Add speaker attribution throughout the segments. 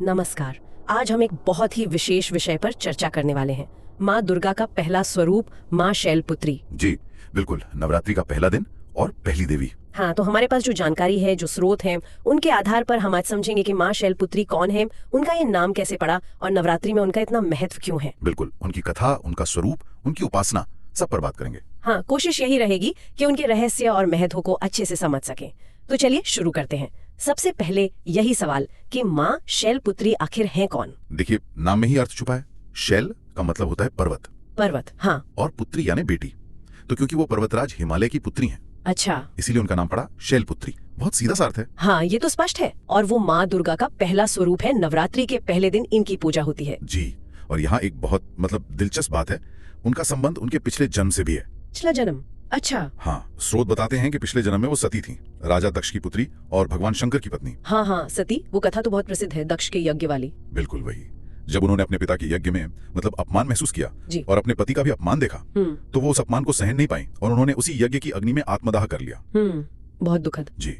Speaker 1: नमस्कार। आज हम एक बहुत ही विशेष विषय पर चर्चा करने वाले हैं। माँ दुर्गा का पहला स्वरूप माँ शैलपुत्री।
Speaker 2: जी बिल्कुल, नवरात्रि का पहला दिन और पहली देवी।
Speaker 1: हाँ, तो हमारे पास जो जानकारी है, जो स्रोत हैं, उनके आधार पर हम आज समझेंगे कि माँ शैलपुत्री कौन है, उनका ये नाम कैसे पड़ा और नवरात्रि में उनका इतना महत्व क्यों है।
Speaker 2: बिल्कुल, उनकी कथा, उनका स्वरूप, उनकी उपासना, सब पर बात करेंगे।
Speaker 1: हाँ, कोशिश यही रहेगी कि उनके रहस्य और महत्व को अच्छे से समझ सकें। तो चलिए शुरू करते हैं। सबसे पहले यही सवाल कि माँ शैलपुत्री आखिर हैं कौन।
Speaker 2: देखिए, नाम में ही अर्थ छुपा है। शैल का मतलब होता है पर्वत,
Speaker 1: पर्वत, हाँ।
Speaker 2: और पुत्री यानी बेटी। तो क्योंकि वो पर्वतराज हिमालय की पुत्री हैं,
Speaker 1: अच्छा,
Speaker 2: इसीलिए उनका नाम पड़ा शैलपुत्री। बहुत सीधा सा अर्थ है।
Speaker 1: हाँ, ये तो स्पष्ट है। और वो माँ दुर्गा का पहला स्वरूप है। नवरात्रि के पहले दिन इनकी पूजा होती है।
Speaker 2: जी, और यहाँ एक बहुत दिलचस्प बात है, उनका संबंध उनके पिछले जन्म से भी है।
Speaker 1: पिछला जन्म? अच्छा।
Speaker 2: हाँ, स्रोत बताते हैं कि पिछले जन्म में वो सती थी, राजा दक्ष की पुत्री और भगवान शंकर की पत्नी।
Speaker 1: हाँ हाँ, सती, वो कथा तो बहुत प्रसिद्ध है, दक्ष के यज्ञ वाली।
Speaker 2: बिल्कुल वही। जब उन्होंने अपने पिता के यज्ञ में अपमान महसूस किया
Speaker 1: जी।
Speaker 2: और अपने पति का भी अपमान देखा, तो वो उस अपमान को सहन नहीं पाई और उन्होंने उसी यज्ञ की अग्नि में आत्मदाह कर लिया।
Speaker 1: बहुत दुखद।
Speaker 2: जी,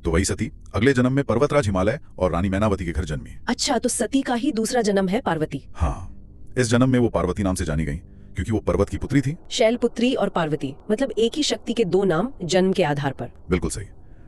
Speaker 2: तो वही सती अगले जन्म में पर्वतराज हिमालय और रानी मैनावती के घर जन्मी।
Speaker 1: अच्छा, तो सती का ही दूसरा जन्म है पार्वती।
Speaker 2: हाँ, इस जन्म में वो पार्वती नाम से जानी गई क्योंकि वो पर्वत की पुत्री थी।
Speaker 1: शैलपुत्री और पार्वती मतलब एक ही शक्ति के दो नाम जन्म के आधार पर।
Speaker 2: बिल्कुल सही।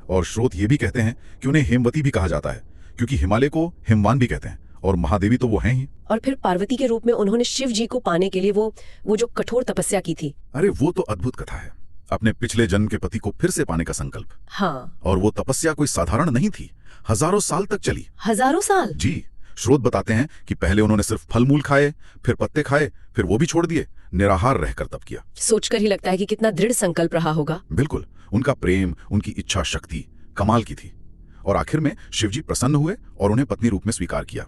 Speaker 2: और स्रोत ये भी कहते हैं कि उन्हें हेमवती भी कहा जाता है क्योंकि हिमालय को हिमवान भी कहते हैं और महादेवी तो वो हैं ही।
Speaker 1: और फिर पार्वती के रूप में उन्होंने शिव जी को पाने के लिए वो जो कठोर तपस्या की थी।
Speaker 2: अरे वो तो अद्भुत कथा है, अपने पिछले जन्म के पति को फिर से पाने का संकल्प।
Speaker 1: हाँ,
Speaker 2: और वो तपस्या कोई साधारण नहीं थी, हजारों साल तक चली।
Speaker 1: हजारों साल?
Speaker 2: जी, स्रोत बताते हैं कि पहले उन्होंने सिर्फ फल मूल खाए, फिर पत्ते खाए, फिर वो भी छोड़ दिए, निराहार रहकर तप किया।
Speaker 1: सोचकर ही लगता है कि कितना दृढ़ संकल्प रहा होगा।
Speaker 2: बिल्कुल, उनका प्रेम, उनकी इच्छा शक्ति कमाल की थी और आखिर में शिवजी प्रसन्न हुए और उन्हें पत्नी रूप में स्वीकार किया।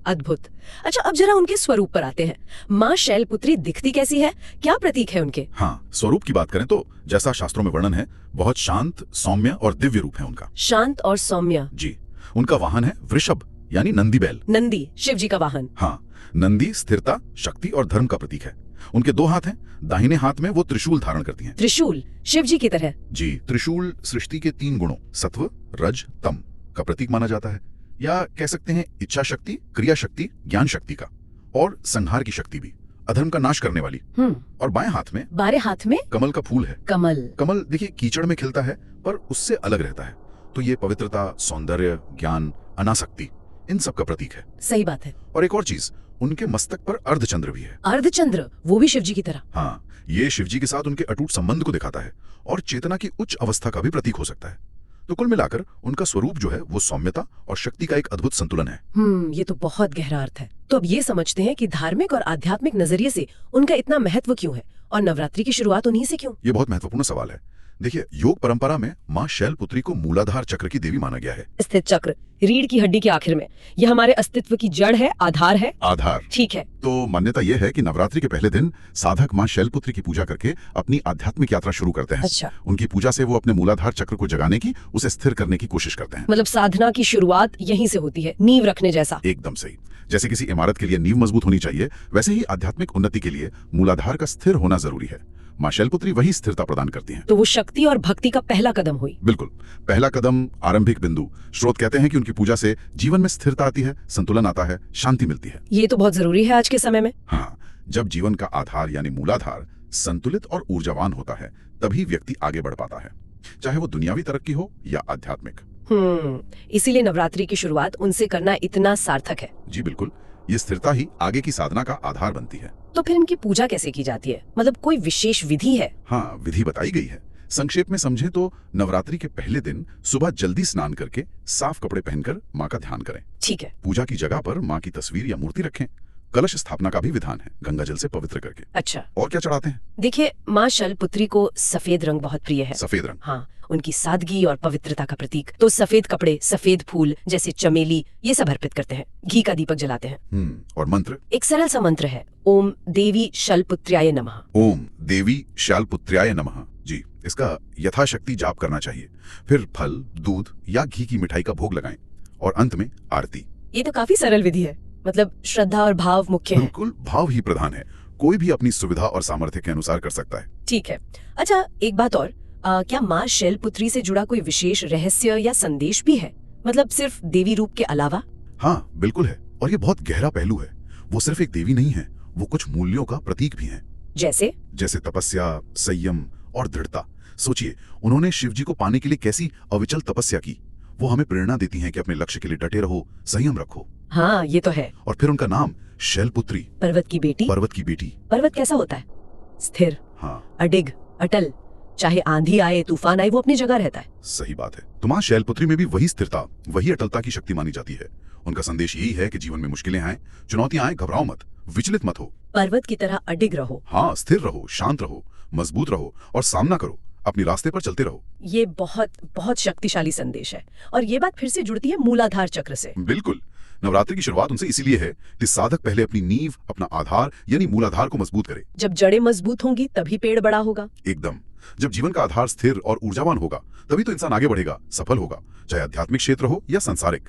Speaker 1: अद्भुत। अच्छा, अब जरा उनके स्वरूप पर आते हैं। माँ शैलपुत्री दिखती कैसी है, क्या प्रतीक है उनके?
Speaker 2: हाँ, स्वरूप की बात करें तो जैसा शास्त्रों में वर्णन है, बहुत शांत, सौम्य और दिव्य रूप है उनका।
Speaker 1: शांत और सौम्य?
Speaker 2: जी, उनका वाहन है वृषभ यानी नंदी बैल।
Speaker 1: नंदी शिव जी का वाहन?
Speaker 2: हाँ, नंदी स्थिरता, शक्ति और धर्म का प्रतीक है। उनके दो हाथ हैं, दाहिने हाथ में वो त्रिशूल धारण करती हैं।
Speaker 1: त्रिशूल शिव जी की तरह?
Speaker 2: जी, त्रिशूल सृष्टि के तीन गुणों सत्व, रज, तम का प्रतीक माना जाता है, या कह सकते हैं इच्छा शक्ति, क्रिया शक्ति, ज्ञान शक्ति का, और संहार की शक्ति भी, अधर्म का नाश करने वाली। और बाएं हाथ में
Speaker 1: कमल
Speaker 2: का फूल है। कमल देखिए कीचड़ में खिलता है पर उससे अलग रहता है, तो ये पवित्रता, सौंदर्य, ज्ञान, अनासक्ति, इन सब का प्रतीक है।
Speaker 1: सही बात है।
Speaker 2: और एक और चीज, उनके मस्तक पर अर्धचंद्र भी है।
Speaker 1: अर्धचंद्र? वो भी शिव जी की तरह?
Speaker 2: हाँ, ये शिव जी के साथ उनके अटूट संबंध को दिखाता है और चेतना की उच्च अवस्था का भी प्रतीक हो सकता है। तो कुल मिलाकर उनका स्वरूप जो है वो सौम्यता और शक्ति का एक अद्भुत संतुलन है।
Speaker 1: ये तो बहुत गहरा अर्थ है। तो अब ये समझते हैं कि धार्मिक और आध्यात्मिक नजरिए से उनका इतना महत्व क्यों है और नवरात्रि की शुरुआत उन्हीं से क्यों?
Speaker 2: ये बहुत महत्वपूर्ण सवाल है। देखिए, योग परंपरा में माँ शैलपुत्री को मूलाधार चक्र की देवी माना गया है।
Speaker 1: स्थित चक्र, रीढ़ की हड्डी के आखिर में, यह हमारे अस्तित्व की जड़ है, आधार है।
Speaker 2: आधार,
Speaker 1: ठीक है।
Speaker 2: तो मान्यता यह है कि नवरात्रि के पहले दिन साधक माँ शैलपुत्री की पूजा करके अपनी आध्यात्मिक यात्रा शुरू करते हैं।
Speaker 1: अच्छा।
Speaker 2: उनकी पूजा से वो अपने मूलाधार चक्र को जगाने की, उसे स्थिर करने की कोशिश करते हैं।
Speaker 1: मतलब साधना की शुरुआत यहीं से होती है, नींव रखने जैसा।
Speaker 2: एकदम सही। जैसे किसी इमारत के लिए नींव मजबूत होनी चाहिए, वैसे ही आध्यात्मिक उन्नति के लिए मूलाधार का स्थिर होना जरूरी है। माँ शैलपुत्री वही स्थिरता प्रदान करती हैं।
Speaker 1: तो वो शक्ति और भक्ति का पहला कदम हुई।
Speaker 2: बिल्कुल, पहला कदम, आरंभिक बिंदु। स्रोत कहते हैं कि उनकी पूजा से जीवन में स्थिरता आती है, संतुलन आता है, शांति मिलती है।
Speaker 1: ये तो बहुत जरूरी है आज के समय में।
Speaker 2: हाँ, जब जीवन का आधार यानी मूलाधार संतुलित और ऊर्जावान होता है, तभी व्यक्ति आगे बढ़ पाता है, चाहे वो दुनियावी तरक्की हो या आध्यात्मिक।
Speaker 1: इसीलिए नवरात्रि की शुरुआत उनसे करना इतना सार्थक है।
Speaker 2: जी बिल्कुल, ये स्थिरता ही आगे की साधना का आधार बनती है।
Speaker 1: तो फिर इनकी पूजा कैसे की जाती है, मतलब कोई विशेष विधि है?
Speaker 2: हाँ, विधि बताई गई है। संक्षेप में समझे तो नवरात्रि के पहले दिन सुबह जल्दी स्नान करके साफ कपड़े पहनकर माँ का ध्यान करें।
Speaker 1: ठीक है।
Speaker 2: पूजा की जगह पर माँ की तस्वीर या मूर्ति रखें। कलश स्थापना का भी विधान है, गंगा जल से पवित्र करके।
Speaker 1: अच्छा।
Speaker 2: और क्या चढ़ाते हैं?
Speaker 1: देखिए, माँ शैलपुत्री को सफेद रंग बहुत प्रिय है।
Speaker 2: सफेद रंग?
Speaker 1: हाँ, उनकी सादगी और पवित्रता का प्रतीक। तो सफेद कपड़े, सफेद फूल जैसे चमेली, ये सब अर्पित करते हैं। घी का दीपक जलाते हैं।
Speaker 2: और मंत्र?
Speaker 1: एक सरल सा मंत्र है, ओम देवी शैलपुत्र्याय नमः।
Speaker 2: ओम देवी शैलपुत्र्याय नमः। जी, इसका यथाशक्ति जाप करना चाहिए। फिर फल, दूध या घी की मिठाई का भोग लगाएं और अंत में आरती। ये
Speaker 1: तो काफी सरल विधि है, मतलब श्रद्धा और भाव मुख्य है।
Speaker 2: बिल्कुल, भाव ही प्रधान है। कोई भी अपनी सुविधा और सामर्थ्य के अनुसार कर सकता है।
Speaker 1: ठीक है। अच्छा, एक बात और, क्या माँ शैलपुत्री से जुड़ा कोई विशेष रहस्य या संदेश भी है, मतलब सिर्फ देवी रूप के अलावा?
Speaker 2: हाँ बिल्कुल है, और ये बहुत गहरा पहलू है। वो सिर्फ एक देवी नहीं है, वो कुछ मूल्यों का प्रतीक भी है।
Speaker 1: जैसे
Speaker 2: तपस्या, संयम और दृढ़ता। सोचिए, उन्होंने शिव जी को पाने के लिए कैसी अविचल तपस्या की। वो हमें प्रेरणा देती हैं कि अपने लक्ष्य के लिए डटे रहो, संयम रखो।
Speaker 1: हाँ ये तो है।
Speaker 2: और फिर उनका नाम शैलपुत्री,
Speaker 1: पर्वत की बेटी। पर्वत कैसा होता है? स्थिर,
Speaker 2: हाँ,
Speaker 1: अडिग, अटल। चाहे आंधी आए, तूफान आए, वो अपनी जगह रहता है।
Speaker 2: सही बात है। तो मां शैलपुत्री में भी वही स्थिरता, वही अटलता की शक्ति मानी जाती है। उनका संदेश यही है कि जीवन में मुश्किलें आए, चुनौतियां आए, घबराओ मत, विचलित मत हो।
Speaker 1: पर्वत की तरह अडिग रहो।
Speaker 2: हाँ, स्थिर रहो, शांत रहो, मजबूत रहो और सामना करो, अपने रास्ते पर चलते रहो।
Speaker 1: ये बहुत बहुत शक्तिशाली संदेश है। और ये बात फिर से जुड़ती है मूलाधार चक्र से।
Speaker 2: बिल्कुल, नवरात्रि की शुरुआत उनसे इसीलिए है कि साधक पहले अपनी नींव, अपना आधार यानी मूलाधार को मजबूत करे।
Speaker 1: जब जड़ें मजबूत होंगी तभी पेड़ बड़ा होगा।
Speaker 2: एकदम। जब जीवन का आधार स्थिर और ऊर्जावान होगा, तभी तो इंसान आगे बढ़ेगा, सफल होगा, चाहे आध्यात्मिक क्षेत्र हो या सांसारिक।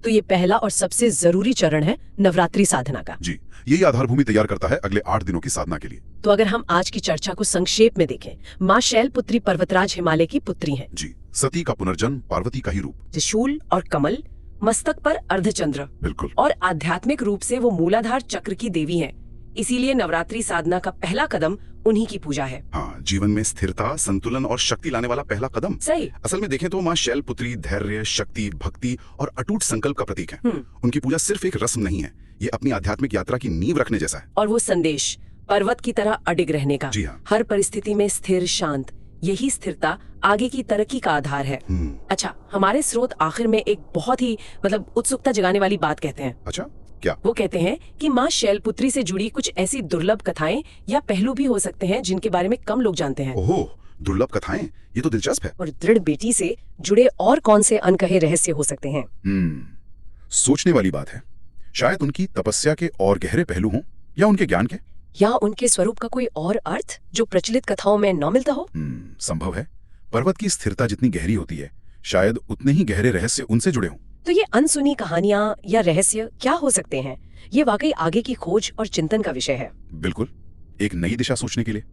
Speaker 1: तो ये पहला और सबसे जरूरी चरण है नवरात्रि साधना का।
Speaker 2: जी, यही आधार भूमि तैयार करता है अगले 8 दिनों की साधना के लिए।
Speaker 1: तो अगर हम आज की चर्चा को संक्षेप में देखें, माँ शैलपुत्री पर्वतराज हिमालय की पुत्री हैं।
Speaker 2: जी, सती का पुनर्जन्म, पार्वती का ही रूप।
Speaker 1: त्रिशूल और कमल, मस्तक पर अर्धचंद्र।
Speaker 2: बिल्कुल।
Speaker 1: और आध्यात्मिक रूप से वो मूलाधार चक्र की देवी हैं। इसीलिए नवरात्रि साधना का पहला कदम उन्हीं की पूजा है।
Speaker 2: हाँ, जीवन में स्थिरता, संतुलन और शक्ति लाने वाला पहला कदम।
Speaker 1: सही।
Speaker 2: असल में देखें तो माँ शैलपुत्री धैर्य, शक्ति, भक्ति और अटूट संकल्प का प्रतीक है। उनकी पूजा सिर्फ एक रस्म नहीं है, ये अपनी आध्यात्मिक यात्रा की नींव रखने जैसा है।
Speaker 1: और वो संदेश, पर्वत की तरह अडिग रहने का।
Speaker 2: जी हाँ।
Speaker 1: हर परिस्थिति में स्थिर, शांत, यही स्थिरता आगे की तरक्की का आधार है। अच्छा, हमारे स्रोत आखिर में एक बहुत ही उत्सुकता जगाने वाली बात कहते हैं।
Speaker 2: अच्छा, क्या?
Speaker 1: वो कहते हैं कि माँ शैलपुत्री से जुड़ी कुछ ऐसी दुर्लभ कथाएं या पहलू भी हो सकते हैं जिनके बारे में कम लोग जानते हैं।
Speaker 2: ओह, दुर्लभ कथाएं, ये तो दिलचस्प है।
Speaker 1: और दृढ़ बेटी से जुड़े और कौन से अनकहे रहस्य हो सकते हैं?
Speaker 2: सोचने वाली बात है। शायद उनकी तपस्या के और गहरे पहलू हों, या उनके ज्ञान के,
Speaker 1: या उनके स्वरूप का कोई और अर्थ जो प्रचलित कथाओं में न मिलता हो।
Speaker 2: संभव है। पर्वत की स्थिरता जितनी गहरी होती है, शायद उतने ही गहरे रहस्य उनसे जुड़े हों।
Speaker 1: तो ये अनसुनी कहानियां या रहस्य क्या हो सकते हैं? ये वाकई आगे की खोज और चिंतन का विषय है।
Speaker 2: बिल्कुल, एक नई दिशा सोचने के लिए।